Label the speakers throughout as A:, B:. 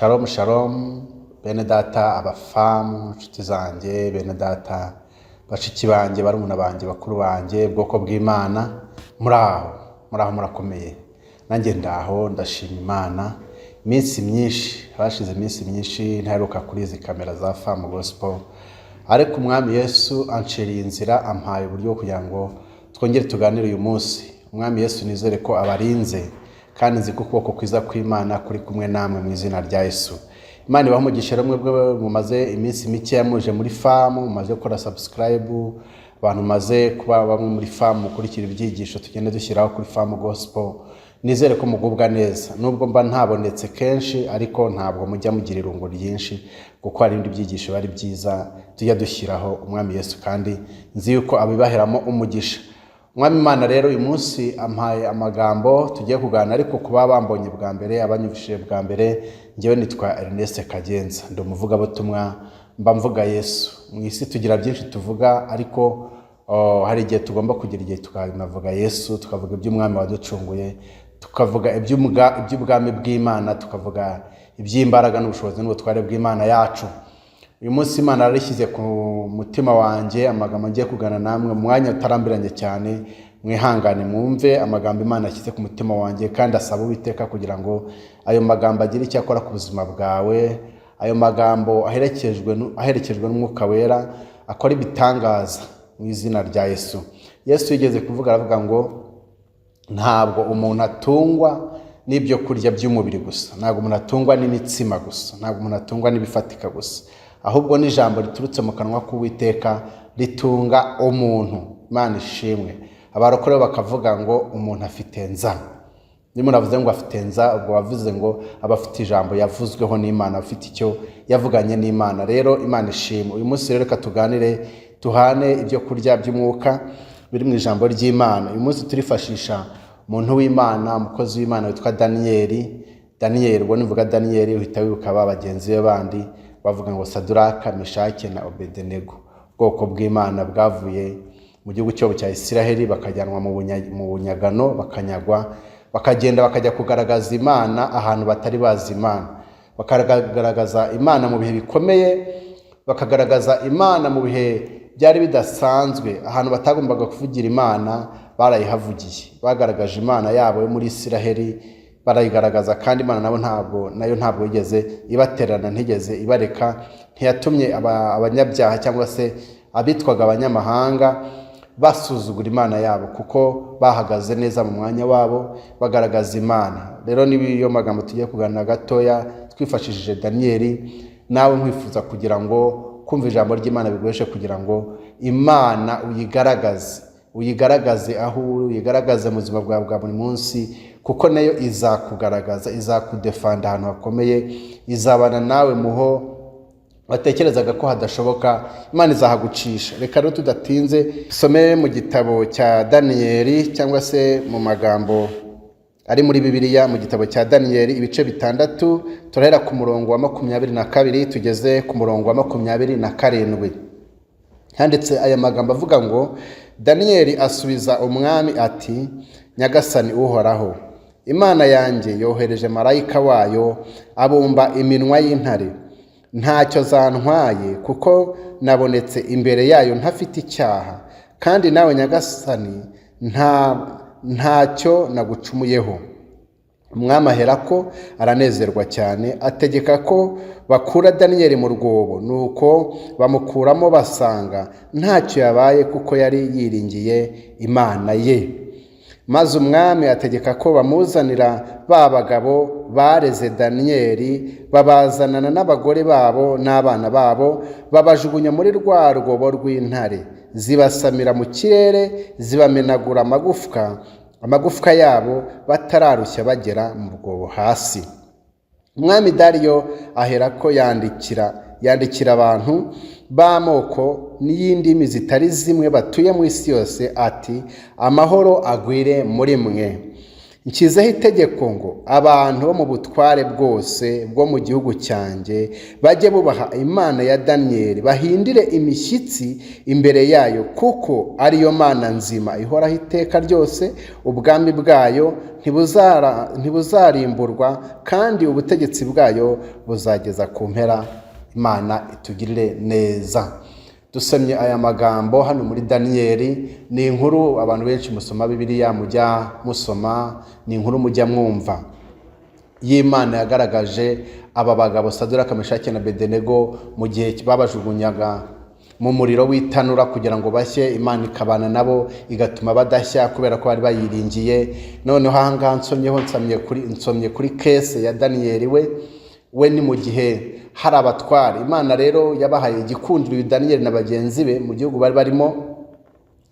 A: Shalom shalom bene data abafamu nshuti zanjye bene data bashiki banjye barumuna banjye bakuru banjye bwoko bw'Imana muraho murakomeye nanjye ndaho ndashima Imana iminsi myinshi hashize iminsi myinshi ntaheruka kuri izi kamera za Famu Gospel ariko umwami Yesu anciriye inzira ampaye uburyo kugira ngo twongere tuganire uyu munsi. Umwami Yesu nizere ko abarinze kandi nzi ko ukuboko kwiza kw'Imana kuri kumwe namwe mu izina rya Yesu. Imana ibamugishe rumwe bwe mumaze iminsi mike yamuje muri Famu, mumaze gukora subscribe, abantu maze kuba bamwe muri Famu mukurikira ibyigisho tugende dushyiraho kuri Famu Gospel. Nizere ko mugubwa neza nubwo mba ntabonetse kenshi ariko ntabwo mujya mugira irungu ryinshi kuko hari ibindi byigisho bari byiza tujya dushyiraho umwami Yesu kandi nzi yuko abibaheramo umugisha. Umwami Imana rero uyu munsi ampaye amagambo tugiye kuganira ariko kuba bambonye bwa mbere abanyumvishije bwa mbere ngewe nitwa Ernest Kagenza ndi umuvugabutumwa mba mvuga Yesu. Mu isi tugira byinshi tuvuga ariko hari igihe tugomba kugira igihe tukavuga Yesu, tukavuga iby'umwami waducunguye, tukavuga iby'ubwami bw'Imana, tukavuga iby'imbaraga n'ubushobozi n'ubutware bw'Imana yacu. Uyu munsi Imana yarishyize ku mutima wanjye amagambo ngiye kugana namwe mwanya utarambiranye cyane, mwihangane mwumve amagambo Imana yashyize ku mutima wanjye kandi asaba Uwiteka kugira ngo ayo magambo agire icyo akora ku buzima bwawe. Ayo magambo aherekejwe n'Umwuka Wera akora ibitangaza mu izina rya Yesu. Yesu yigeze kuvuga aravuga ngo ntabwo umuntu atungwa n'ibyo kurya by'umubiri gusa, ntabwo umuntu atungwa n'imitsima gusa, ntabwo umuntu atungwa n'ibifatika gusa, ahubwo n'ijambo riturutse mu kanwa k'Uwiteka ritunga umuntu. Imana ishimwe. Abarokore bakavuga ngo umuntu afite nza. Niba unavuze ngo afite nza ubwo wavuze ngo abafite ijambo yavuzweho n'Imana, afite icyo yavuganye n'Imana. Rero Imana ishimwe. Uyu munsi rero reka tuganire tuhane ibyo kurya by'umwuka biri mu ijambo ry'Imana. Uyu munsi turifashisha umuntu w'Imana, umukozi w'Imana witwa Daniyeli. Ubwo nivuga Daniyeli uhita wibuka ba bagenzi be bandi bavuga ngo Saduraka, Meshaki na Obedenego. Ubwoko bw'Imana bwavuye mu gihugu cyo cya Isiraheli bakajyanwa mu bunyagano, bakanyagwa, bakagenda bakajya kugaragaza Imana ahantu batari bazi Imana, bakagaragaza Imana mu bihe bikomeye, bakagaragaza Imana mu bihe byari bidasanzwe, ahantu batagombaga kuvugira Imana barayihavugiye. Bagaragaje Imana yabo yo muri Isiraheli barayigaragaza kandi Imana nayo ntabwo yigeze ibaterana, ntigeze ibareka, ntiyatumye abanyabyaha cyangwa se abitwaga abanyamahanga basuzugura Imana yabo kuko bahagaze neza mu mwanya wabo bagaragaza Imana. Rero niyo magambo tugiye kuganira gatoya twifashishije Daniyeli. Nawe nkwifuza kugira ngo kumva ijambo ry'Imana biguheshe kugira ngo Imana uyigaragaze aho uyigaragaze mu buzima bwawe bwa buri munsi, kuko nayo izakugaragaza, izakudefanda ahantu hakomeye, izabana nawe muho watekerezaga ko hadashoboka. Imana izahagucisha. Reka rero tudatinze some mu gitabo cya Daniyeli cyangwa se mu magambo ari muri Bibiliya mu gitabo cya Daniyeli ibice 6 turahera ku murongo wa 22 tugeze ku murongo wa 27. Handitse aya magambo avuga ngo Daniyeli asubiza umwami ati, Nyagasani Uhoraho, Imana yanjye yohereje marayika wayo abumba iminwa y'intare. Ntacyo zantwaye kuko nabonetse imbere yayo ntafite icyaha, kandi nawe Nyagasani ntacyo nagucumuyeho. Umwami aherako aranezerwa cyane, ategeka ko bakura Daniyeli mu rwobo, nuko bamukuramo basanga ntacyo yabaye kuko yari yiringiye Imana ye. Maze umwami ategeka ko bamuzanira ba bagabo bareze Daniyeli, babazanana n'abagore babo n'abana babo, babajugunya muri rwa rwobo rw'intare, zibasamira mu kirere, zibamenagura amagufwa yabo batararushya bagera mu rwobo hasi. Umwami Dariyo aherako yandikira abantu b'amoko n'iy'indimi zitari zimwe batuye mu isi yose ati, amahoro agwire muri mwe. nshyizeho itegeko ngo abantu bo mu butware bwose bwo mu gihugu cyanjye bajye bubaha Imana ya Daniyeli, bahindire imishyitsi imbere yayo, kuko ariyo Mana nzima ihoraho iteka ryose. Ubwami bwayo ntibuzarimburwa, kandi ubutegetsi bwayo buzageza ku mpera. Imana itugirire neza. Dusomye aya magambo hano muri Daniyeli. Ni inkuru abantu benshi musoma Bibiliya mujya musoma, ni inkuru mujya mwumva y'Imana yagaragaje aba bagabo Saduraka, Meshaki na Abedenego mu gihe babajugunyaga mu muriro w'itanura kugira ngo bashye. Imana ikabana nabo igatuma badashya kubera ko bari bayiringiye. Noneho ahangaha nsomye kuri kese ya Daniyeli we ni mu gihe hari abatware. Imana rero yabahaye igikundiro Daniyeli na bagenzi be mu gihugu bari barimo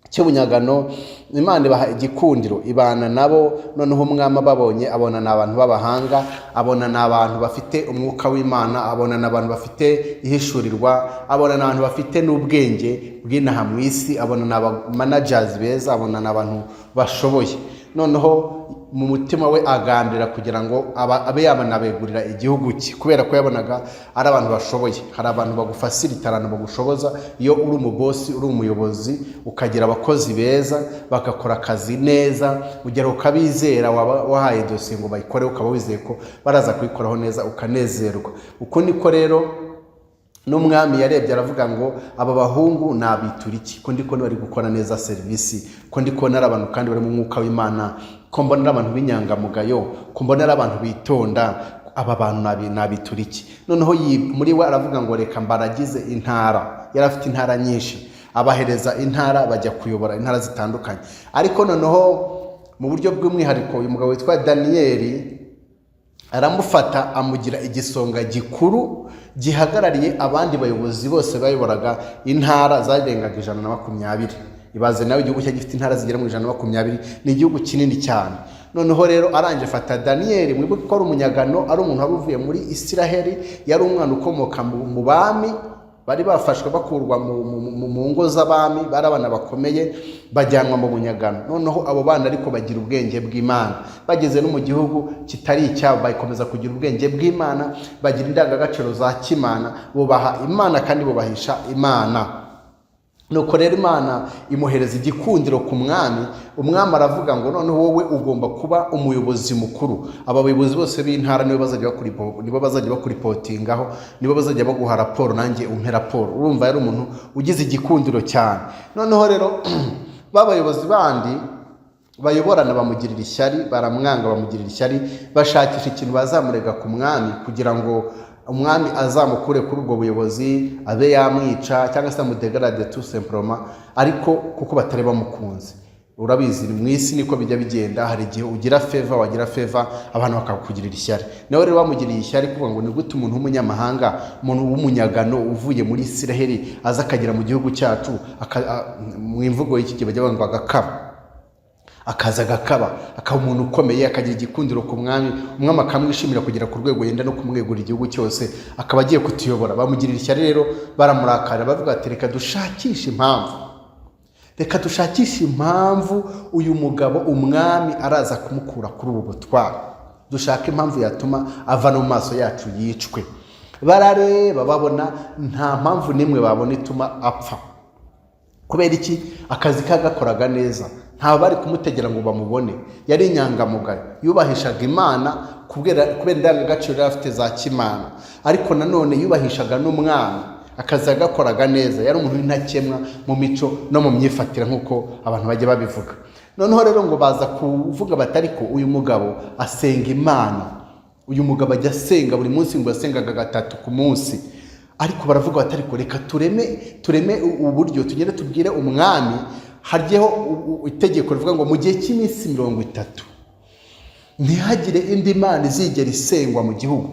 A: cy'ubunyagano. Imana ibaha igikundiro, ibana nabo. Noneho umwami ababonye abona ni abantu b'abahanga, abona ni abantu bafite umwuka w'Imana, abona ni abantu bafite ihishurirwa, abona ni abantu bafite n'ubwenge bw'inaha mu isi, abona ni managers beza, abona ni abantu bashoboye. Noneho mu mutima we agambira kugira ngo abe yabanabegurira igihugu cye, kubera ko yabonaga ari abantu bashoboye. Hari abantu bagufasirita, abantu bagushoboza. Iyo uri umubosi, uri umuyobozi, ukagira abakozi beza bagakora akazi neza, ugera ukabizera, wahaye dosiye ngo bayikore, ukaba wizeye ko baraza kuyikoraho neza, ukanezerwa. Uko niko rero n'umwami yarebye aravuga ngo aba bahungu nabitura iki, ko ndiko bari gukora neza serivisi, ko ndiko ari abantu kandi bari mu mwuka w'Imana, ko mbona ari abantu b'inyangamugayo, ko mbona ari abantu bitonda, aba bantu nabitura iki. Noneho muri we aravuga ngo reka mbaragize intara. Yari afite intara nyinshi, abahereza intara bajya kuyobora intara zitandukanye. Ariko noneho mu buryo bw'umwihariko uyu mugabo witwa Daniyeli aramufata amugira igisonga gikuru gihagarariye abandi bayobozi bose bayoboraga intara zarengaga 120. Ibaze nawe igihugu cya gifite intara zigera mu 120, ni igihugu kinini cyane. Noneho rero aranje fata Daniyeli, mwibuke ko ari umunyagano, ari umuntu wari uvuye muri Isiraheli, yari umwana ukomoka mu bami, bari bafashwe bakurwa mu ngo z'abami, bari abana bakomeye bajyanwa mu bunyagano. Noneho abo bana ariko bagira ubwenge bw'Imana, bageze no mu gihugu kitari icyabo bakomeza kugira ubwenge bw'Imana, bagira indangagaciro za kimana, bubaha Imana kandi bubahisha Imana. Nuko rero Imana imuhereza igikundiro ku mwami. Umwami aravuga ngo noneho wowe ugomba kuba umuyobozi mukuru. Aba bayobozi bose b'intara nibo bazajya bakuripotingaho, nibo bazajya baguha raporo, nanjye umpe raporo. Urumva yari umuntu ugize igikundiro cyane. Noneho rero babayobozi bandi bayoborana bamugirira ishyari, baramwanga bamugirira ishyari, bashakisha ikintu bazamurega ku mwami kugira ngo umwami azamukure kuri ubwo buyobozi, abe yamwica cyangwa se amudegrade tout simplement, ariko kuko batari bamukunze. Urabizi mu isi niko bijya bigenda, hari igihe ugira favor, wagira favor abantu bakakugirira ishyari. Nawe rero bamugiriye ishyari kuvuga ngo ni gute umuntu w'umunyamahanga, umuntu w'umunyagano uvuye muri Isiraheli aza akagera mu gihugu cyacu, mu imvugo y'iki gihe bajya bavuga agakaba, akaza agakaba, akaba umuntu ukomeye, akagira igikundiro ku mwami, umwami akamwishimira kugera ku rwego yenda no kumwegurira igihugu cyose, akaba agiye kutuyobora. Bamugirira ishyari rero, baramurakara, bavuga ati reka dushakishe impamvu uyu mugabo umwami araza kumukura kuri ubu butware, dushaka impamvu yatuma ava no mu maso yacu yicwe. Barareba babona nta mpamvu nimwe babona ituma apfa. Kubera iki? Akazi kagakoraga neza, nta bari kumutegera ngo bamubone. Yari inyangamugayo, yubahishaga Imana kubera indangagaciro yari afite za kimana, ariko nanone yubahishaga n'umwami, akazi yagakoraga neza. Yari umuntu w'intakemwa mu mico no mu myifatire nk'uko abantu bajya babivuga. Noneho rero ngo baza kuvuga batariko uyu mugabo asenga Imana, uyu mugabo ajya asenga buri munsi, ngo yasengaga 3 ku munsi. Ariko baravuga batariko reka tureme uburyo tugende tubwire umwami haryeho itegeko rivuga ngo mu gihe cy'iminsi 30 ntihagire indi mana izigera isengwa mu gihugu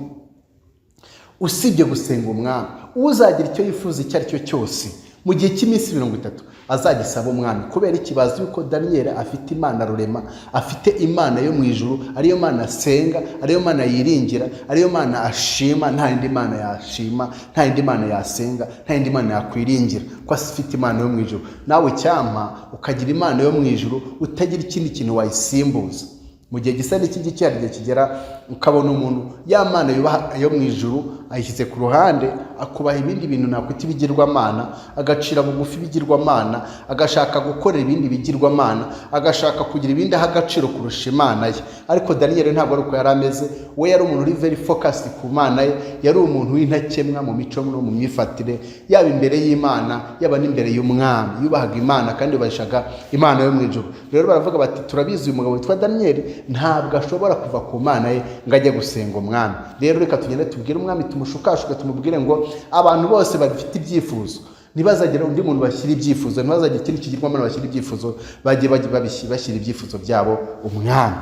A: usibye gusenga umwami. Uzagira icyo yifuza icyo ari cyo cyose mu gihe cy'iminsi 30 azagisaba umwami. Kubera ikibazo yuko Daniyeli afite Imana rurema, afite Imana yo mu ijuru, ariyo Mana asenga, ariyo Mana yiringira, ariyo Mana ashima, nta yindi Mana yashima, nta yindi Mana yasenga, nta yindi Mana yakwiringira, ko afite Imana yo mu ijuru. Nawe cyampa ukagira Imana yo mu ijuru utagira ikindi kintu wayisimbuza. mu gihe gisa n'iki ngiki hari igihe kigera ukabona umuntu ya mana yubaha yo mu ijuru ayishyize ku ruhande, akubaha ibindi bintu nakwita ibigirwamana, agacira bugufi ibigirwamana, agashaka gukorera ibindi bigirwamana, agashaka kugira ibindi aha agaciro kurusha imana ye. Ariko Daniyeli ntabwo ari uko yari ameze. We yari umuntu uri very focused ku mana ye, yari umuntu w'intakemwa mu mico no mu myifatire, yaba imbere y'Imana yaba n'imbere y'umwami. Yubahaga Imana kandi yubashaga Imana yo mu ijuru. Rero baravuga bati turabizi uyu mugabo witwa Daniyeli ntabwo ashobora kuva ku mana ye ngo ajye gusenga umwami. Rero reka tugende tubwire umwami, tumushukashuke, tumubwire ngo abantu bose bafite ibyifuzo ntibazagire undi muntu bashyira ibyifuzo, ntibazagire ikindi kigirwamana bashyira ibyifuzo, bajye bashyira ibyifuzo byabo umwami.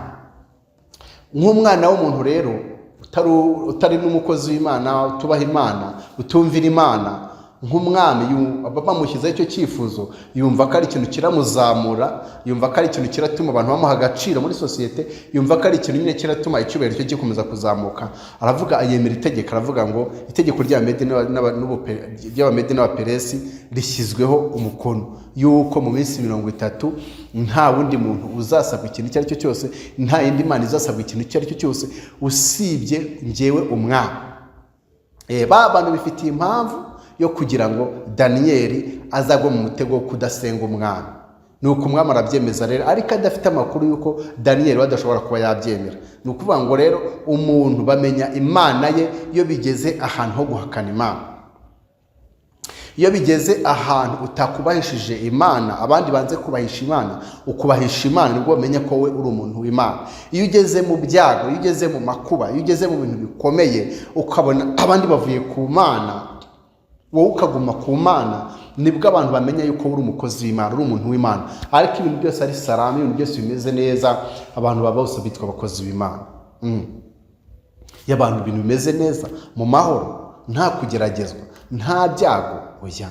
A: Nk'umwana w'umuntu rero utari n'umukozi w'Imana, utubaha Imana, utumvira Imana, nk'umwami bamushyizeho icyo cyifuzo yumva ko ari ikintu kiramuzamura, yumva ko ari ikintu kiratuma abantu bamuha agaciro muri sosiyete, yumva ko ari ikintu nyine kiratuma icyubahiro cye gikomeza kuzamuka. Aravuga, yemera itegeko, aravuga ngo itegeko ry'Abamedi n'Abaperesi rishyizweho umukono yuko mu minsi 30 nta wundi muntu uzasabwa ikintu icyo ari cyo cyose, nta yindi mana izasabwa ikintu icyo ari cyo cyose usibye njyewe umwami. Ba bantu bifitiye impamvu yo kugira ngo Daniyeli azagwa mu mutego wo kudasenga umwami. Nuko umwami arabyemeza rero, ariko adafite amakuru yuko Daniyeli badashobora kuba yabyemera. Ni ukuvuga ngo rero umuntu bamenya imana ye iyo bigeze ahantu ho guhakana Imana. Iyo bigeze ahantu utakubahishije Imana, abandi banze kubahisha Imana, ukubahisha Imana nibwo bamenya ko we uri umuntu w'Imana. Iyo ugeze mu byago, iyo ugeze mu makuba, iyo ugeze mu bintu bikomeye, ukabona abandi bavuye ku Mana, wowe ukaguma ku Mana, nibwo abantu bamenya yuko uri umukozi w'Imana, uri umuntu w'Imana. Ariko ibintu byose ari salama, ibintu byose bimeze neza, abantu baba bose bitwa abakozi b'Imana. Iyo abantu ibintu bimeze neza, mu mahoro, nta kugeragezwa, nta byago, oya,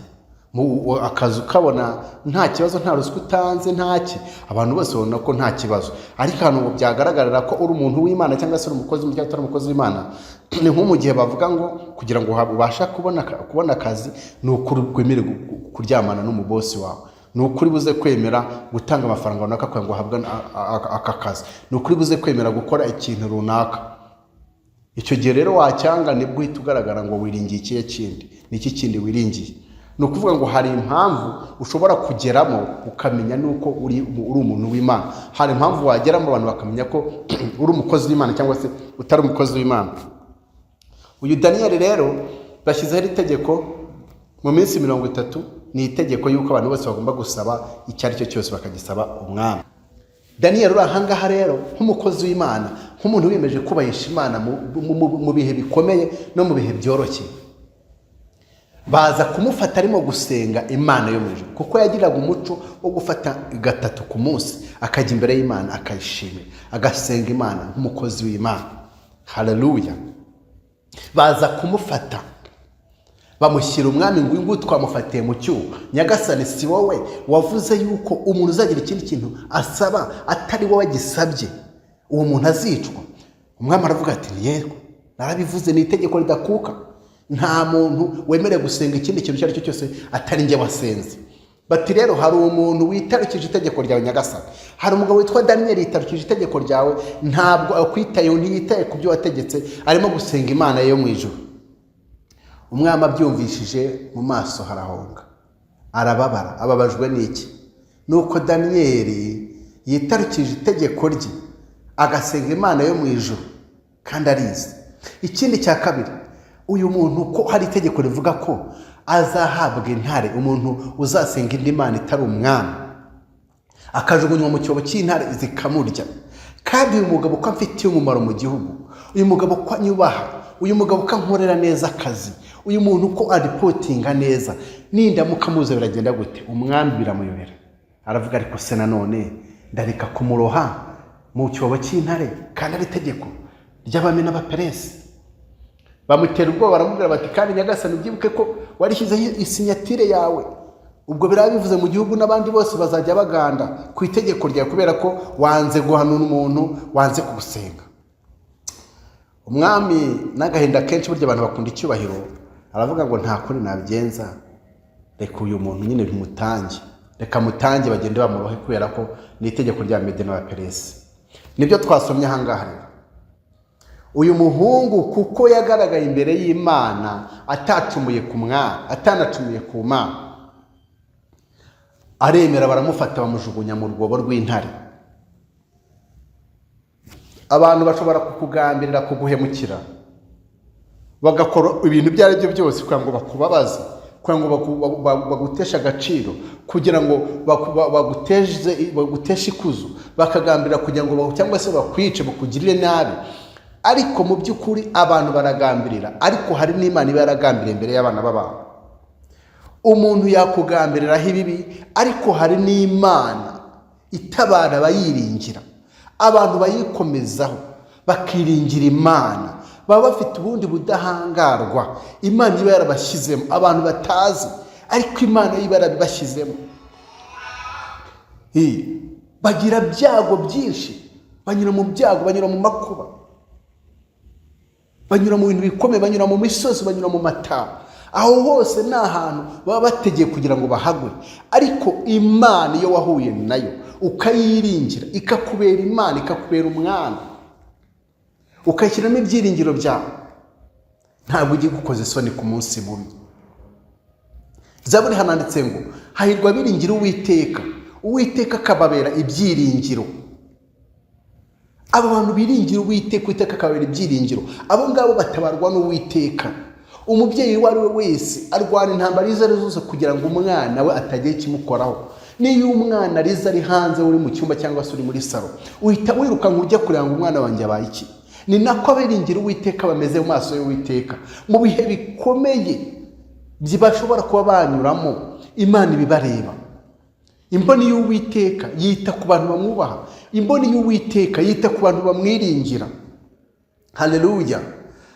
A: akazi ukabona nta kibazo, nta ruswa utanze, ntaki, abantu bose babona ko nta kibazo. Ariko ahantu byagaragarira ko uri umuntu w'Imana cyangwa se uri umukozi cyangwa utari umukozi w'Imana, ni nko mu gihe bavuga ngo kugira ngo ubasha kubona akazi ni ukuri kwemere kuryamana n'umubosi wawe, ni ukuri buze kwemera gutanga amafaranga runaka kugira ngo uhabwe aka kazi, ni ukuri buze kwemera gukora ikintu runaka. Icyo gihe rero wacyanga nibwo uhita ugaragara ngo wiringiye ikihe kindi, ni iki kindi wiringiye. Ni ukuvuga ngo hari impamvu ushobora kugeramo ukamenya nuko uri umuntu w'Imana. Hari impamvu wageramo abantu bakamenya ko uri umukozi w'Imana cyangwa se utari umukozi w'Imana. Uyu Daniyeli rero bashyizeho itegeko mu minsi 30, ni itegeko yuko abantu bose bagomba gusaba icyo ari cyo cyose bakagisaba umwami. Daniyeli uri ahangaha rero nk'umukozi w'Imana, nk'umuntu wiyemeje kubahisha Imana mu bihe bikomeye no mu bihe byoroshye, baza kumufata arimo gusenga Imana yo mu ijuru, kuko yagiraga umuco wo gufata 3 ku munsi akajya imbere y'Imana akayishimira, agasenga Imana nk'umukozi w'Imana. Haleluya. Baza kumufata bamushyira umwami ngo twamufatiye mu cyuho. Nyagasani, si wowe wavuze yuko umuntu uzagira ikindi kintu asaba atari wowe gisabye uwo muntu azicwa? Umwami aravuga ati yego, narabivuze, ni itegeko ridakuka. Nta muntu wemerewe gusenga ikindi kintu icyo ari cyo cyose atari njye wasenze. Bati rero hari umuntu witarukije itegeko ryawe Nyagasani, hari umugabo witwa Daniyeli yitarukije itegeko ryawe, ntabwo akwitayeho, ntiyitaye ku byo wategetse, arimo gusenga Imana yo mu ijuru. Umwami abyumvishije mu maso harahonga, arababara. Ababajwe n'iki? Nuko Daniyeli yitarukije itegeko rye agasenga Imana yo mu ijuru kandi arizi. Ikindi cya kabiri, uyu muntu ko hari itegeko rivuga ko azahabwa intare, umuntu uzasenga indi mana itari umwami akajugunywa mu cyobo cy'intare zikamurya. Kandi uyu mugabo ko amfitiye umumaro mu gihugu, uyu mugabo ko anyubaha, uyu mugabo ko ankorera neza akazi, uyu muntu ko aripotinga neza, nindamuka muze biragenda gute? Umwami biramuyobera, aravuga ariko se nanone ndareka kumuroha mu cyobo cy'intare kandi ari itegeko ry'Abami n'Abaperesi? Bamutera ubwoba, baramubwira bati kandi Nyagasani ubyibuke ko warishyizeho isinyatire yawe, ubwo biraba bivuze mu gihugu n'abandi bose bazajya baganda ku itegeko ryawe kubera ko wanze guhanura umuntu, wanze kugusenga. Umwami n'agahinda kenshi, burya abantu bakunda icyubahiro, aravuga ngo nta kuri nabigenza, reka uyu muntu nyine bimutange, reka mutange bagende bamurohe kubera ko ni itegeko rya Mede n'Abaperesi. nibyo twasomye ahangaha rero. Uyu muhungu kuko yagaragaye imbere y'Imana atacumuye ku mwana, atanacumuye ku Mana, aremera, baramufata bamujugunya mu rwobo rw'intare. Abantu bashobora kukugambirira, kuguhemukira, bagakora ibintu ibyo ari byo byose kugira ngo bakubabaze, kugira ngo baguteshe agaciro, kugira ngo baguteshe ikuzo, bakagambirira kugira ngo cyangwa se bakwice, bakugirire nabi. Ariko mu by'ukuri abantu baragambirira, ariko hari n'Imana iba yaragambiriye imbere y'abana b'abantu. Umuntu yakugambiriraho ibibi, ariko hari n'Imana itabara abayiringira. Abantu bayikomezaho bakiringira Imana, baba bafite ubundi budahangarwa Imana iba yarabashyizemo, abantu batazi, ariko Imana iba yarabibashyizemo. Bagira byago byinshi, banyura mu byago, banyura mu makuba, banyura mu bintu bikomeye, banyura mu misozi, banyura mu mataba. Aho hose ni ahantu baba bategeye kugira ngo bahagwe. Ariko Imana iyo wahuye nayo ukayiringira, ikakubera Imana, ikakubera umwana, ukayishyiramo ibyiringiro byawe, ntabwo ugiye gukoza isoni ku munsi mubi. Zaburi hananditse ngo hahirwa abiringira Uwiteka, Uwiteka akababera ibyiringiro. Abo bantu biringira Uwiteka, Uwiteka akababera ibyiringiro, abo ngabo batabarwa n'Uwiteka. Umubyeyi uwo ari we wese arwana intambara izo ari zose kugira ngo umwana we atagira ikimukoraho. Niyo umwana ariza ari hanze, uri mu cyumba cyangwa se uri muri salo, uhita wiruka ujya kureba ngo umwana wanjye abaye iki. Ni nako abiringira Uwiteka bameze mu maso y'Uwiteka. Mu bihe bikomeye bashobora kuba banyuramo, Imana ibibareba. Imboni y'Uwiteka yita ku bantu bamwubaha, imboni y'Uwiteka yita ku bantu bamwiringira. Haleluya.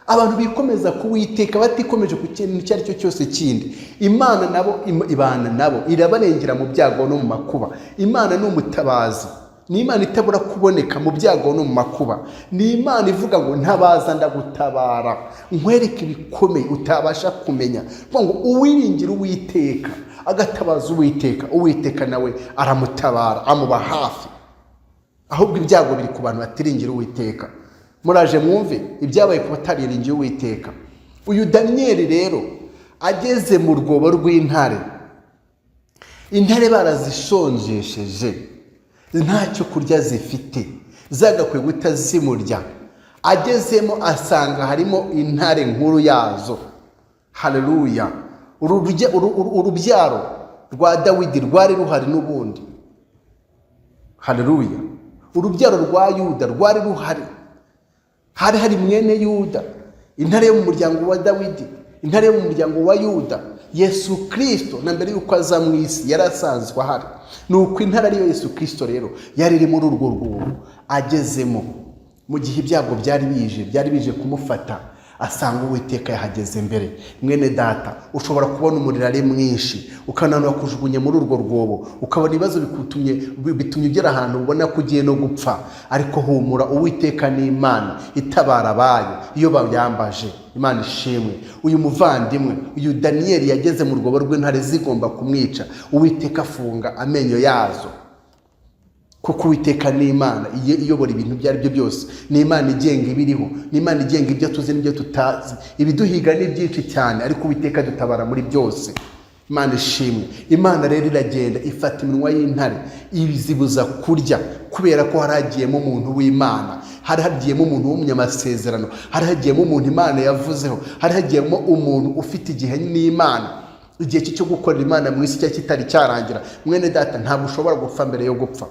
A: Abantu bikomeza ku Uwiteka batikomeje ku kintu icyo ari cyo cyose kindi, Imana nabo ibana nabo, irabarengera mu byago no mu makuba. Imana ni umutabazi, ni Imana itabura kuboneka mu byago no mu makuba. Ni Imana ivuga ngo ntabaza ndagutabara, nkwereke ibikomeye utabasha kumenya. Ngo uwiringira Uwiteka agatabaza Uwiteka, Uwiteka nawe aramutabara, amuba hafi. Ahubwo ibyago biri ku bantu batiringira Uwiteka. Muraje mwumve ibyabaye ku batariringiye Uwiteka. Uyu Daniyeli rero ageze mu rwobo rw'intare, intare barazishonjesheje, ntacyo kurya zifite, zagakwiye guhita zimurya. Agezemo asanga harimo intare nkuru yazo. Haleluya. Urubyaro rwa Dawidi rwari ruhari n'ubundi. Haleluya. Urubyaro rwa Yuda rwari ruhari. Hari mwene Yuda, intare yo mu muryango wa Dawidi, intare yo mu muryango wa Yuda. Yesu Kristo na mbere yuko aza mu isi yarasanzwe ahari. Nuko intare ariyo Yesu Kristo rero yari iri muri urwo rwobo agezemo. Mu gihe ibyago byari bije kumufata, asanga Uwiteka yahageze mbere. Mwene data, ushobora kubona umuriro ari mwinshi, ukananura kujugunya muri urwo rwobo, ukabona ibibazo bitumye ugera ahantu ubona ko ugiye no gupfa. Ariko humura, Uwiteka ni Imana itabara abayo iyo bayambaje. Imana ishimwe. Uyu muvandimwe, uyu Daniyeli yageze mu rwobo rw'intare zigomba kumwica, Uwiteka afunga amenyo yazo. Kuko Uwiteka ni Imana iyobora ibintu ibyo ari byo byose. Ni Imana igenga ibiriho, ni Imana igenga ibyo tuzi n'ibyo tutazi. Ibiduhiga ni byinshi cyane, ariko Uwiteka dutabara muri byose. Imana ishimwe. Imana rero iragenda ifata iminwa y'intare, ibizibuza kurya, kubera ko haragiyemo umuntu w'Imana, haragiyemo umuntu w'umunyamasezerano, haragiyemo umuntu Imana yavuzeho, haragiyemo umuntu ufite igihe n'Imana. Igihe cyo gukorera Imana mu isi kitari cyarangira. Mwene data, ntabwo ushobora gupfa mbere yo gupfa.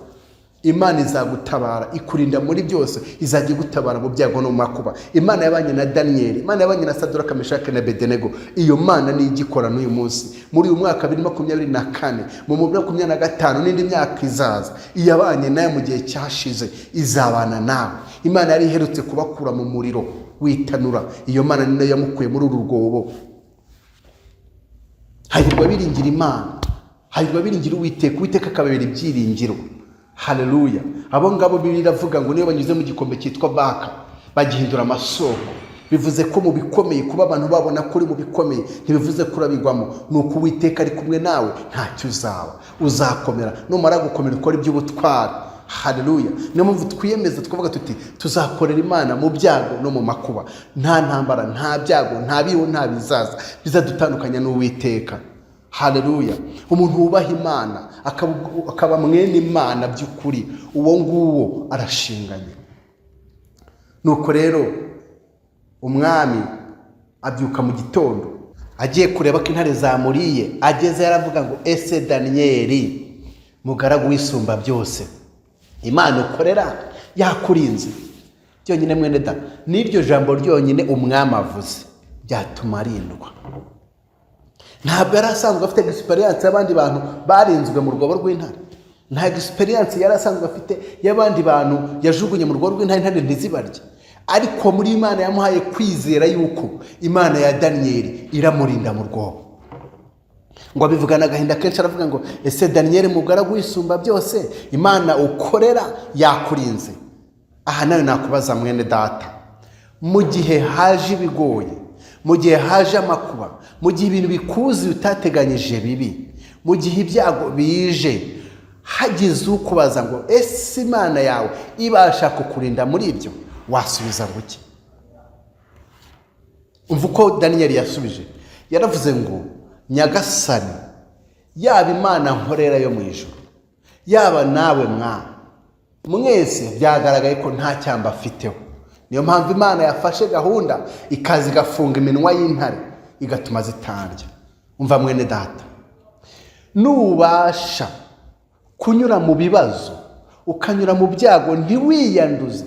A: Imana izagutabara, ikurinda muri byose, izajya gutabara mu byago no mu makuba. Imana yabanye na Daniyeli, Imana yabanye na Saduraka, Meshaki na Abedenego. Iyo Mana ni igikora n'uyu munsi. Muri uyu mwaka 2024, mu 2025 n'indi myaka izaza, iyabanye nayo mu gihe cyashize izabana nawe. Imana yari iherutse kubakura mu muriro witanura. Iyo Mana ni nayo yamukuye muri uru rwobo. Hahirwa biringira Imana, hahirwa biringira Uwiteka, Uwiteka akababera ibyiringiro. Haleluya. Abo ngabo Bibiliya iravuga ngo niyo banyuze mu gikombe cyitwa Baka bagihindura amasoko. Bivuze ko mu bikomeye, kuba abantu babona kuri mu bikomeye, ntibivuze kurabigwamo. Nuko Uwiteka ari kumwe nawe, ntacyo uzaba, uzakomera. Numara gukomera ukora iby'ubutwari, Haleluya. Niyo mpamvu twiyemeza twavuga tuti tuzakorera Imana mu byago no mu makuba. Nta ntambara, nta byago, nta biho, nta bizaza bizadutandukanya n'Uwiteka. Haleluya. Umuntu wubaha Imana akaba mwene Imana by'ukuri, uwo nguwo arashinganye. Nuko rero umwami abyuka mu gitondo agiye kureba ko intare zamuriye. Ageze yaravuga ngo ese Daniyeli mugaragu w'Isumba byose, Imana ukorera yakurinze? Byonyine mwene da, n'iryo jambo ryonyine umwami avuze byatuma arindwa. Ntabwo yari asanzwe afite experience y'abandi bantu barinzwe mu rwobo rw'intare. Nta experience yari asanzwe afite y'abandi bantu yajugunye mu rwobo rw'intare intare ntizibarye. Ariko muri Imana yamuhaye kwizera yuko Imana ya Daniyeli iramurinda mu rwobo. Ngo abivugana agahinda kenshi aravuga ngo ese Daniyeli mugaragu w'Isumba byose, Imana ukorera yakurinze? Aha nawe nakubaza mwene data, mu gihe haje ibigoye, mu gihe haje amakuba, mu gihe ibintu bikuzi utateganyije bibi, mu gihe ibyago bije, hagize ukubaza ngo ese Imana yawe ibasha kukurinda muri ibyo, wasubiza ngo iki? Umva uko Daniyeli yasubije. Yaravuze ngo Nyagasani, yaba Imana nkorera yo mu ijuru, yaba nawe mwese byagaragaye ko nta cyamba afiteho. Niyo mpamvu Imana yafashe gahunda ikaza igafunga iminwa y'intare igatuma zitarya. Umva mwene data, nubasha kunyura mu bibazo, ukanyura mu byago, ntiwiyanduze,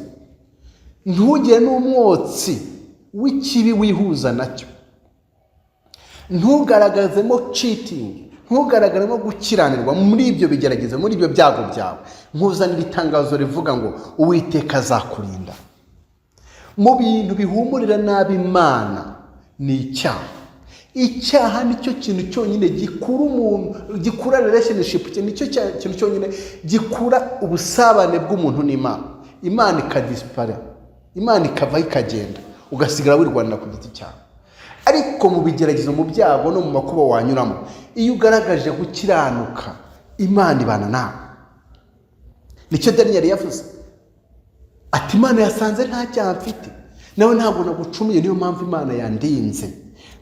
A: ntugire n'umwotsi w'ikibi wihuza nacyo, ntugaragazemo cheating, ntugaragazemo gukiranirwa muri ibyo bigerageza, muri ibyo byago byawe. Nkuzanira itangazo rivuga ngo Uwiteka azakurinda. Mu bintu bihumurira nabi Imana ni icyaha. Icyaha nicyo kintu cyonyine gikura umuntu, gikura relationship, nicyo kintu cyonyine gikura ubusabane bw'umuntu n'Imana. Imana ikadispara, Imana ikava ikagenda, ugasigara wirwanira ku giti cyawe. Ariko mu bigeragezo, mu byago no mu makuba wanyuramo, iyo ugaragaje gukiranuka, Imana ibana nawe. Nicyo Daniyeli yavuze ati Imana yasanze nta cyaha mfite, nawe ntabwo nagucumuye, niyo mpamvu Imana yandinze.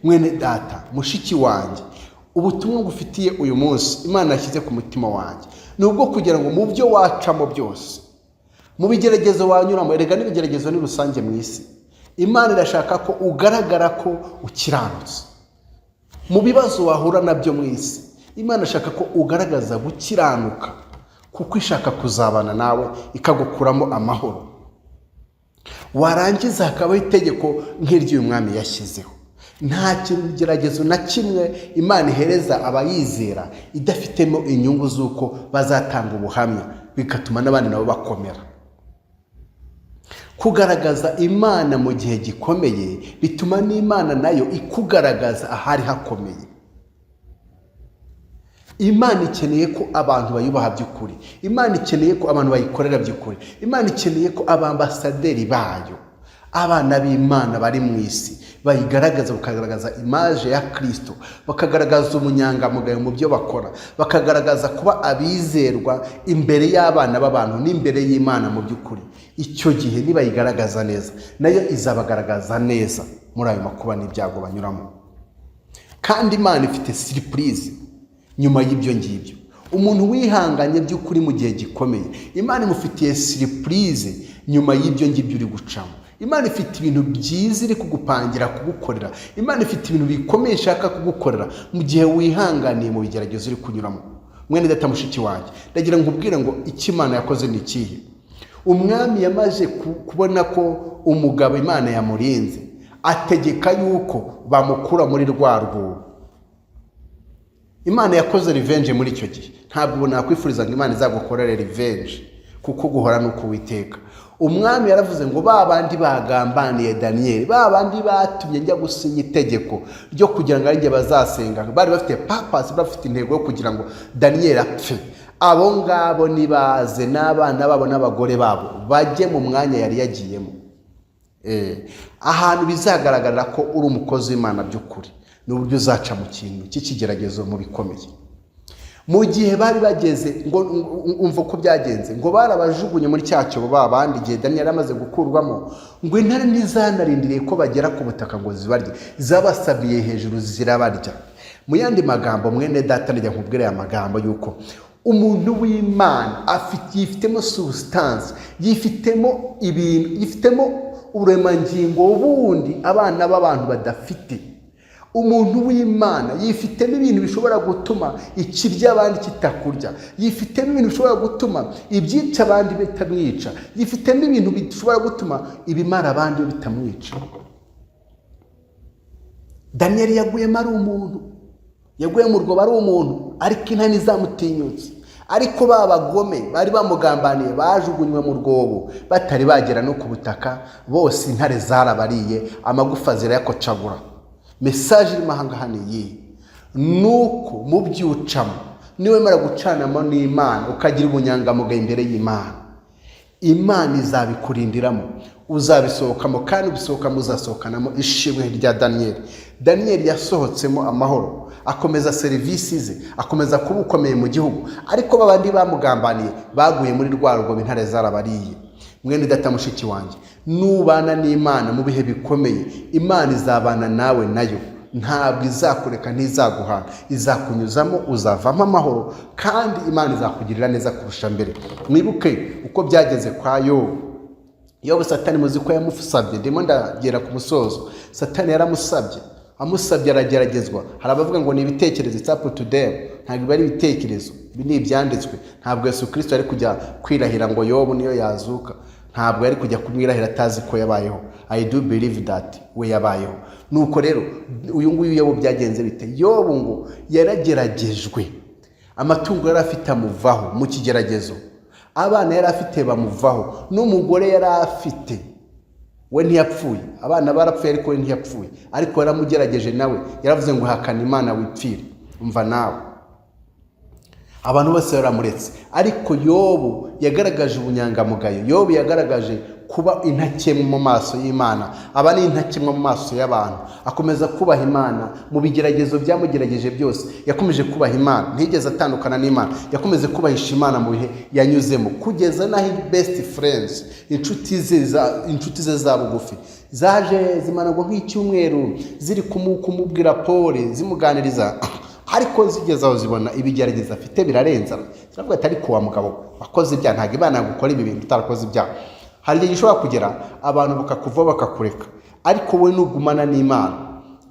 A: Mwene data, mushiki wanjye, ubutumwa ngufitiye uyu munsi Imana yashyize ku mutima wanjye ni ubwo kugira ngo mu byo wacamo byose, mu bigeragezo wanyuramo, erega n'ibigeragezo ni rusange mu isi, Imana irashaka ko ugaragara ko ukiranutse. Mu bibazo wahura nabyo mu isi, Imana ishaka ko ugaragaza gukiranuka, kuko ishaka kuzabana nawe ikagukuramo amahoro. Warangiza hakabaho itegeko nk'iryo umwami yashyizeho. Nta kigeragezo na kimwe Imana ihereza abayizera idafitemo inyungu z'uko bazatanga ubuhamya, bigatuma n'abandi nabo bakomera. Kugaragaza Imana mu gihe gikomeye bituma n'Imana nayo ikugaragaza ahari hakomeye. Imana ikeneye ko abantu bayubaha by'ukuri. Imana ikeneye ko abantu bayikorera by'ukuri. Imana ikeneye ko abambasaderi bayo, abana b'Imana bari mu isi, bayigaragaza, bakagaragaza image ya Kristo, bakagaragaza umunyangamugayo mu byo bakora, bakagaragaza kuba abizerwa imbere y'abana b'abantu n'imbere y'Imana mu by'ukuri. Icyo gihe nibayigaragaza neza, nayo izabagaragaza neza muri ayo makuba n'ibyago banyuramo. Kandi Imana ifite surprise nyuma y'ibyo ngibyo. Umuntu wihanganye by'ukuri mu gihe gikomeye, Imana imufitiye surprise nyuma y'ibyo ngibyo uri gucamo. Imana ifite ibintu byiza iri kugupangira kugukorera. Imana ifite ibintu bikomeye ishaka kugukorera mu gihe wihanganiye mu bigeragezo uri kunyuramo. Mwene data, mushiki wanjye, ndagira ngo ubwire ngo icyo Imana yakoze ni ikihe. Umwami yamaze kubona ko umugabo Imana yamurinze, ategeka yuko bamukura muri rwa rwobo. Imana yakoze revenge muri icyo gihe. Ntabwo nakwifuriza ngo Imana izagukorere revenge, kuko guhora nuko Uwiteka. Umwami yaravuze ngo babandi bagambaniye Daniyeli, babandi batumye njya gusinya itegeko ryo kugira ngo arinjye bazasenga, bari bafite purpose, bafite intego yo kugira ngo Daniyeli apfe. Abo ngabo nibaze n'abana babo n'abagore babo bajye mu mwanya yari yagiyemo. Ahantu bizagaragarira ko uri umukozi w'Imana by'ukuri, n'uburyo uzaca mu kintu cy'ikigeragezo mu bikomeye. mu gihe bari bageze ngo umva uko byagenze, ngo barabajugunye muri cya cyobo babandi igihe Daniyeli amaze gukurwamo, ngo intare ntizanarindiriye ko bagera ku butaka ngo zibarye, zabasabiye hejuru zirabarya. Mu yandi magambo mwene data njya nkubwira aya magambo yuko umuntu w'Imana yifitemo substance, yifitemo ibintu, yifitemo uburemangingo bundi abana b'abantu badafite. Umuntu w'Imana yifitemo ibintu bishobora gutuma ikirya abandi kitakurya, yifitemo ibintu bishobora gutuma ibyica abandi bitamwica, yifitemo ibintu bishobora gutuma ibimara abandi bitamwica. Daniyeli yaguyemo ari umuntu, yaguye mu rwobo ari umuntu, ariko intare zamutinyutse. Ariko babagome bari bamugambaniye bajugunywe mu rwobo batari bagera no ku butaka, bose intare zarabariye, amagufa zirayakocagura. Message irimo ahangaha ni iyi: nuko mu byucamo niwemera gucanamo n'Imana ukagira ubunyangamugayo imbere y'Imana, Imana izabikurindiramo, uzabisohokamo, kandi ubisohokamo uzasohokanamo ishimwe rya Daniyeli. Daniyeli yasohotsemo amahoro, akomeza serivisi ze, akomeza kuba ukomeye mu gihugu, ariko babandi bamugambaniye baguye muri rwa rwobo intare zarabariye. Mwene data mushiki wanjye, nubana n'Imana mu bihe bikomeye, Imana izabana nawe nayo, ntabwo izakureka, ntizaguhana, izakunyuzamo, uzavamo amahoro, kandi Imana izakugirira neza kurusha mbere. Mwibuke uko byageze kwa Yobu. Yobu Satani muzi ko yamusabye, ndimo ndagera ku musozo. Satani yaramusabye, amusabye arageragezwa. Hari abavuga ngo ni ibitekerezo, it's up to them. Ntabwo bari ibitekerezo, ibi ni ibyanditswe. Ntabwo Yesu Kristo ari kujya kwirahira ngo Yobu niyo yazuka, ntabwo yari kujya kumwirahira atazi ko yabayeho. I do believe that we yabayeho. Nuko rero uyu nguyu Yobu byagenze bite? Yobu ngo yarageragejwe, amatungo yari afite amuvaho mu kigeragezo, abana yari afite bamuvaho, n'umugore yari afite we ntiyapfuye. Abana barapfuye ariko we ntiyapfuye, ariko yaramugerageje nawe, yaravuze ngo hakana Imana wipfire. Umva nawe, abantu bose baramuretse, ariko Yobu yagaragaje ubunyangamugayo. Yobu yagaragaje kuba intakemwa mu maso y'Imana, aba ni intakemwa mu maso y'abantu, akomeza kubaha Imana mu bigeragezo byamugerageje byose. Yakomeje kubaha Imana, ntigeze atandukana n'Imana, yakomeje kubahisha Imana mu bihe yanyuzemo, kugeza naho best friends, inshuti ze za bugufi zaje zimanagwa nk'icyumweru ziri kumubwira pole, zimuganiriza, ariko zigeze aho zibona ibigerageza afite birarenza. Ziravuga ati ariko wa mugabo wakoze ibyaha, ntabwo Imana yagukora ibi bintu utarakoze ibyaha. Hari igihe gishobora kugera abantu bakakuva bakakureka, ariko wowe nugumana n'Imana,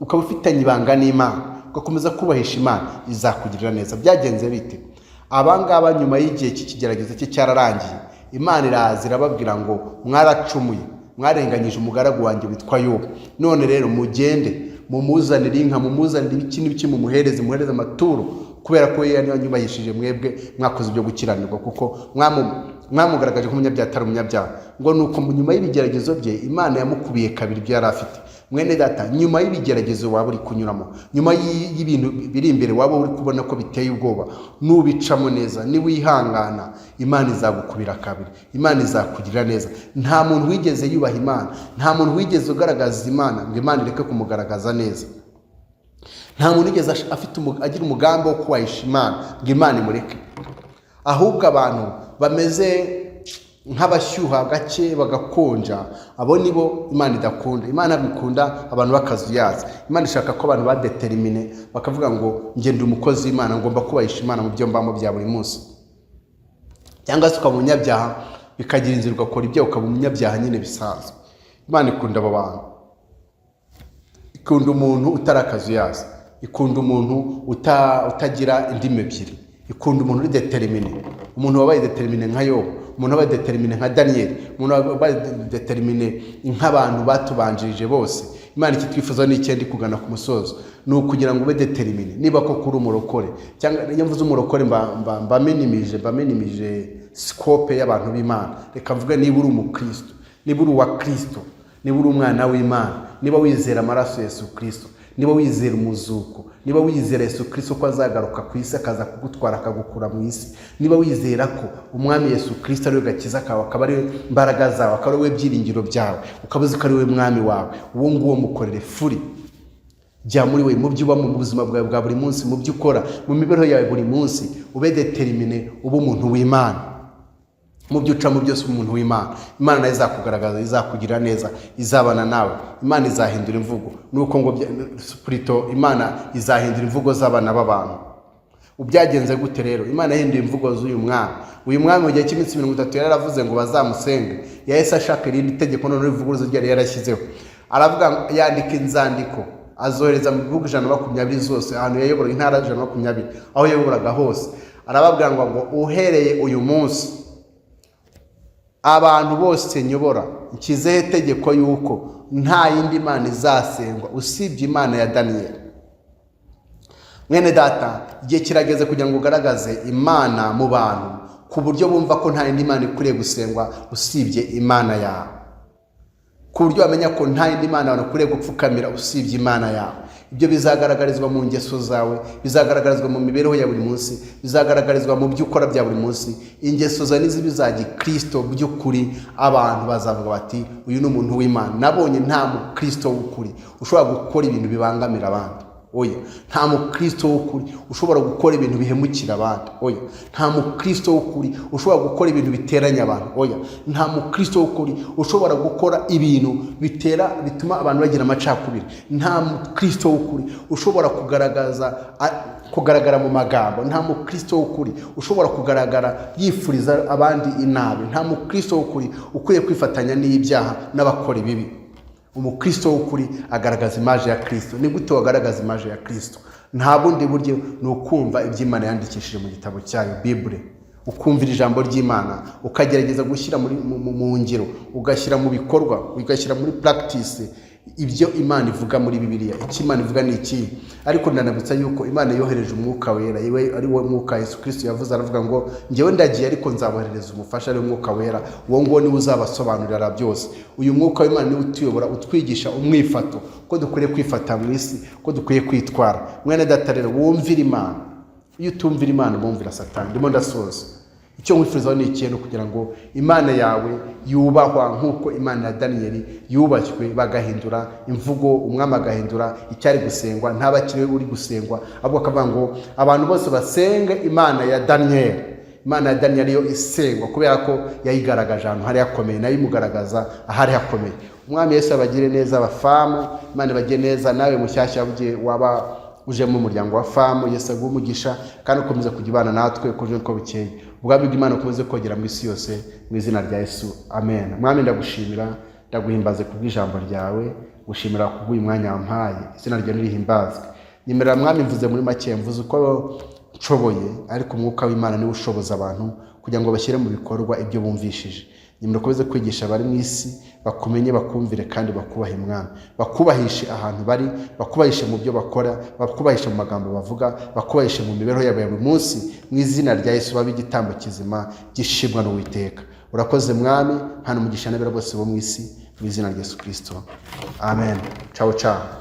A: ukaba ufitanye ibanga n'Imana, ugakomeza kubahisha Imana, izakugirira neza. Byagenze bite? Abangaba nyuma y'igihe cy'ikigerageza cye cyararangiye, Imana iraza irababwira ngo mwaracumuye, mwarenganyije umugaragu wanjye witwa Yobu. None rero mugende mumuzanire inka, mumuzanire ibiki n'ibiki, muhereze amaturo, kubera ko yari yanyubahishije mwebwe mwakoze ibyo gukiranirwa, kuko mwamugaragaje nk'umunyabyaha atari umunyabyaha. Ngo nuko nyuma y'ibigeragezo bye Imana yamukubiye kabiri ibyo yari afite. Mwene data, nyuma y'ibigeragezo waba uri kunyuramo, nyuma y'ibintu biri imbere waba uri kubona ko biteye ubwoba, nubicamo neza, niwihangana, Imana izagukubira kabiri, Imana izakugirira neza. Nta muntu wigeze yubaha Imana, nta muntu wigeze ugaragaza Imana ngo Imana ireke kumugaragaza neza. Nta muntu wigeze agira umugambi wo kubahisha Imana ngo Imana imureke. Ahubwo abantu bameze nk'abashyuha gake bagakonja, abo nibo Imana idakunda. Imana bikunda abantu bakazuyaza. Imana ishaka ko abantu badetermine, bakavuga ngo nge ndi umukozi w'Imana, ngomba kubahisha Imana mu byo mbamo bya buri munsi. Cyangwa se ukaba umunyabyaha bikagira inzira ugakora ibyo ukaba umunyabyaha nyine bisanzwe. Imana ikunda abo bantu, ikunda umuntu utarakazuyaza, ikunda umuntu utagira indimi ebyiri, ikunda umuntu uri determine, umuntu wabaye determine nka Yobu, umuntu wabaye determine nka Daniyeli, umuntu wabaye determine nk'abantu batubanjirije bose. Imana ikitwifuza n'ikindi kugana ku musozo, ni ukugira ngo ube determine. Niba ko kuri umurokore, cyangwa iyo mvuze umurokore mba minimije scope y'abantu b'Imana. Reka mvuge niba uri umukristo, niba uri uwa Kristo, niba uri umwana w'Imana, niba wizera amaraso Yesu Kristo, niba wizera umuzuko, niba wizera Yesu Kristo ko azagaruka ku isi akaza kugutwara akagukura mu isi, niba wizera ko umwami Yesu Kristo ari we gakiza kawe, akaba ari we mbaraga zawe, akaba ari we byiringiro byawe, ukaba uzi ko ari we mwami wawe, uwo nguwo mukorere furi. jya muri we, mu byo uba mu buzima bwawe bwa buri munsi, mu byo ukora, mu mibereho yawe buri munsi, ube determine, ube umuntu w'Imana. Mu byo ucamo byose umuntu w'Imana. Imana nayo izakugaragaza, izakugirira neza, izabana nawe. Imana izahindura imvugo. Nuko ngo spirito, Imana izahindura imvugo z'abana b'abantu. Ubyagenze gute rero? Imana yahinduye imvugo z'uyu mwami. Uyu mwami mu gihe cy'iminsi 30 yaravuze ngo bazamusenge. Yahise ashaka irindi tegeko none rivuguruza ryari yarashyizeho. Aravuga yandika inzandiko, azohereza mu bihugu 120 zose, ahantu yayoboraga intara 120, aho yayoboraga hose. Arababwira ngo uhereye uyu munsi abantu bose nyobora nshyizeho itegeko yuko nta yindi Mana izasengwa usibye Imana ya Daniyeli. Mwene data, igihe kirageze kugira ngo ugaragaze Imana mu bantu ku buryo bumva ko nta yindi Mana ikwiriye gusengwa usibye Imana yawe, ku buryo bamenya ko nta yindi Mana abantu ikwiriye gupfukamira usibye Imana yawe. Ibyo bizagaragarizwa mu ngeso zawe, bizagaragarizwa mu mibereho ya buri munsi, bizagaragarizwa mu byo ukora bya buri munsi. Ingeso zawe nizibizajya Kristo by'ukuri, abantu bazavuga bati uyu ni umuntu w'Imana. Nabonye nta mukristo w'ukuri ushobora gukora ibintu bibangamira abandi. Oya, nta mukristo w'ukuri ushobora gukora ibintu bihemukira abandi. Oya, nta mukristo w'ukuri ushobora gukora ibintu biteranya abantu. Oya, nta mukristo w'ukuri ushobora gukora ibintu bituma abantu bagira amacakubiri. Nta mukristo w'ukuri ushobora kugaragara mu magambo. Nta mukristo w'ukuri ushobora kugaragara yifuriza abandi inabi. Nta mukristo w'ukuri ukwiye kwifatanya n'ibyaha n'abakora ibibi. Umukristo w'ukuri agaragaza imaje ya Kristo. Ni gute wagaragaza imaje ya Kristo? Nta bundi buryo ni ukumva iby'Imana yandikishije mu gitabo cyayo Bible, ukumvira ijambo ry'Imana, ukagerageza gushyira mu ngiro, ugashyira mu bikorwa, ugashyira muri practice ibyo Imana ivuga muri Bibiliya. Icyo Imana ivuga ni iki? Ariko ndanabutsa yuko Imana yohereje umwuka wera, ari wo mwuka Yesu Kristo yavuze, aravuga ngo ngewe ndagiye ariko nzaboherereza umufasha, ari umwuka wera. Uwo ngo niwe uzabasobanurira byose. Uyu mwuka w'Imana niwe utuyobora, utwigisha umwifato, ko dukwiriye kwifata mu isi, ko dukwiye kwitwara. Mwene data rero, wumvira Imana. Iyo utumvira Imana bumvira Satani. Ndimo ndasoza. Icyo nkwifurizaho ni ikintu kugira ngo Imana yawe yubahwa nk'uko Imana ya Daniyeli yubashywe, bagahindura imvugo, umwami agahindura icyari gusengwa, ntabakiriwe uri gusengwa, ahubwo akavuga ngo abantu bose basenge Imana ya Daniyeli. Imana ya Daniyeli yo isengwa kubera ko yayigaragaje ahantu hari hakomeye, nayo imugaragaza ahari hakomeye. Umwami Yesu abagire neza abafamu, Imana ibagire neza. Nawe mushyashya waba uje mu muryango wa famu, Yesu agumugisha kandi ukomeza kujya natwe kuje ko bukeye. Ubwami bw'Imana ukomeze kogera mu isi yose mu izina rya Yesu. Amen. Mwami ndagushimira, ndaguhimbaze kubw'ijambo ryawe, gushimira kubw'uyu mwanya wampaye. Izina ryawe nirihimbazwe. Nyemerera mwami, mvuze muri make, mvuze uko nshoboye, ariko umwuka w'Imana niwe ushoboza abantu kugira ngo bashyire mu bikorwa ibyo bumvishije. Nyemerera ukomeze kwigisha abari mu isi, bakumenye, bakumvire kandi bakubahe mwami. Bakubahishe ahantu bari, bakubahishe mu byo bakora, bakubahishe mu magambo bavuga, bakubahishe mu mibereho yabo ya buri munsi. Mu izina rya Yesu babe igitambo kizima gishimwa n'Uwiteka. Urakoze mwami, hano umugisha n'abera bose bo mu isi, mu izina rya Yesu Kristo. Amen. Ciao ciao.